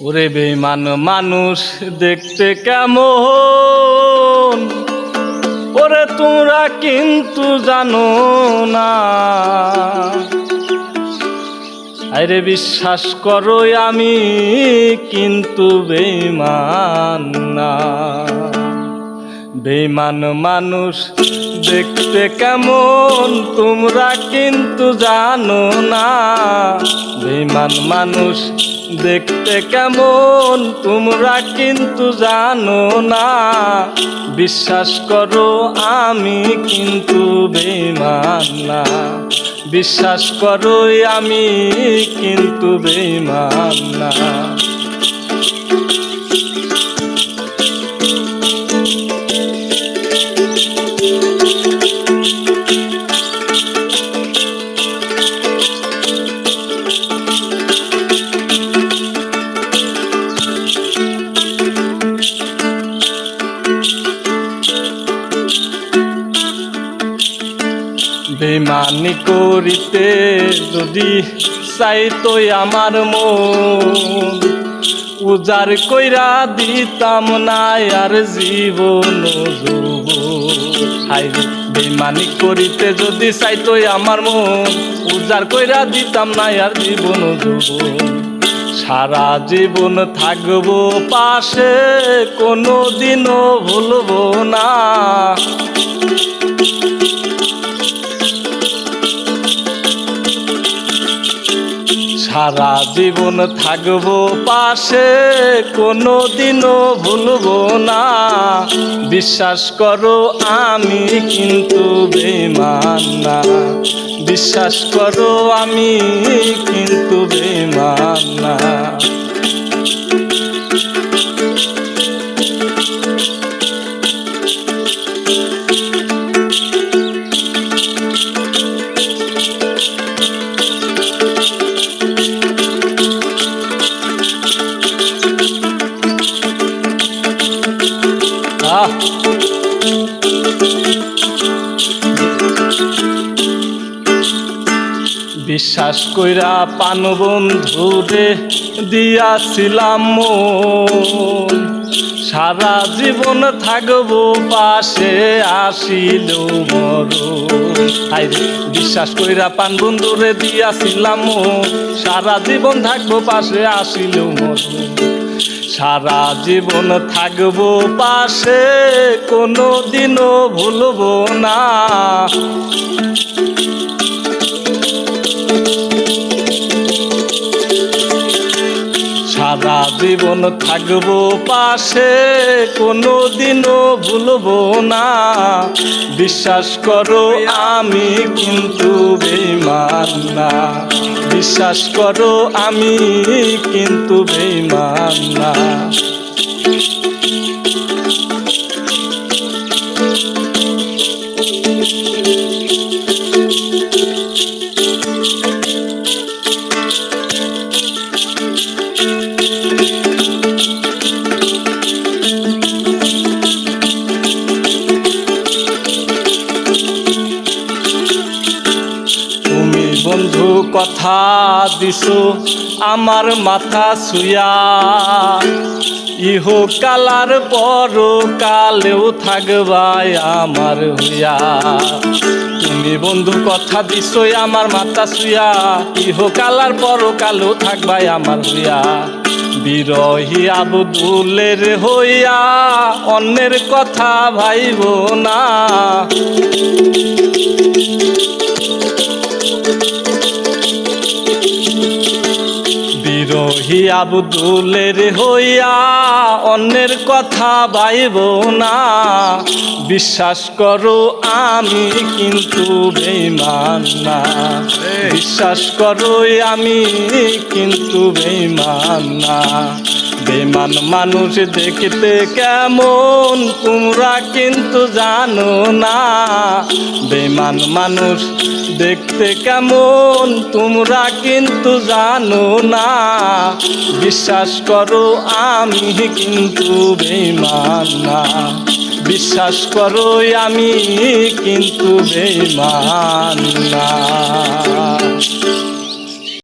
ওরে বেঈমান মানুষ দেখতে কেমন, ওরে তোমরা কিন্তু জানো না। আরে বিশ্বাস করো আমি কিন্তু বেঈমান না। বেঈমান মানুষ দেখতে কেমন তোমরা কিন্তু জানো না। বেঈমান মানুষ দেখতে কেমন তোমরা কিন্তু জানো না। বিশ্বাস করো আমি কিন্তু বেঈমান না। বিশ্বাস করো আমি কিন্তু বেঈমান না। বেঈমানি করিতে যদি চাইতো আমার মন, উজাড় কইরা দিতাম না আর জীবন যৌবন। বেঈমানি করিতে যদি চাইতো আমার মন, উজাড় কইরা দিতাম না আর জীবন যৌবন। সারা জীবন থাকবো পাশে, কোনো দিনও ভুলবো না। সারা জীবন থাকবো পাশে, কোনো দিনও ভুলবো না। বিশ্বাস করো আমি কিন্তু বেঈমান না। বিশ্বাস করো আমি কিন্তু বেঈমান না। বিশ্বাস কইরা পান বন্ধুরে দিয়াছিলাম মন, সারা জীবন থাকবো পাশে আসিল মরণ। বিশ্বাস কইরা পান বন্ধুরে দিয়াছিলাম মন, সারা জীবন থাকবো পাশে আসিল মরণ। সারা জীবন থাকবো পাশে, কোনো দিনও ভুলবো না। সারা জীবন থাকবো পাশে, কোনো দিনও ভুলবো না। বিশ্বাস করো আমি কিন্তু বেঈমান না। বিশ্বাস করো আমি কিন্তু বেঈমান না। বন্ধু কথা দিছো আমার মাথা ছুঁয়া, ইহো কালার পর কালেও থাকবাই আমার হইয়া। তুমি বন্ধু কথা দিছো আমার মাথা ছুঁয়া, ইহো কালার পর কালেও থাকবাই আমার হইয়া। বিরহী আবদুলের হইয়া অন্যের কথা ভাইব না। বিরহী আবদুলের হইয়া অন্যের কথা ভাইব না। বিশ্বাস করো আমি কিন্তু বেঈমান না। বিশ্বাস করো আমি কিন্তু বেঈমান না। বেঈমান মানুষ দেখতে কেমন তোমরা কিন্তু জানো না। বেঈমান মানুষ দেখতে কেমন তোমরা কিন্তু জানো না। বিশ্বাস করো আমি কিন্তু বেঈমান না। বিশ্বাস করো আমি কিন্তু বেঈমান না।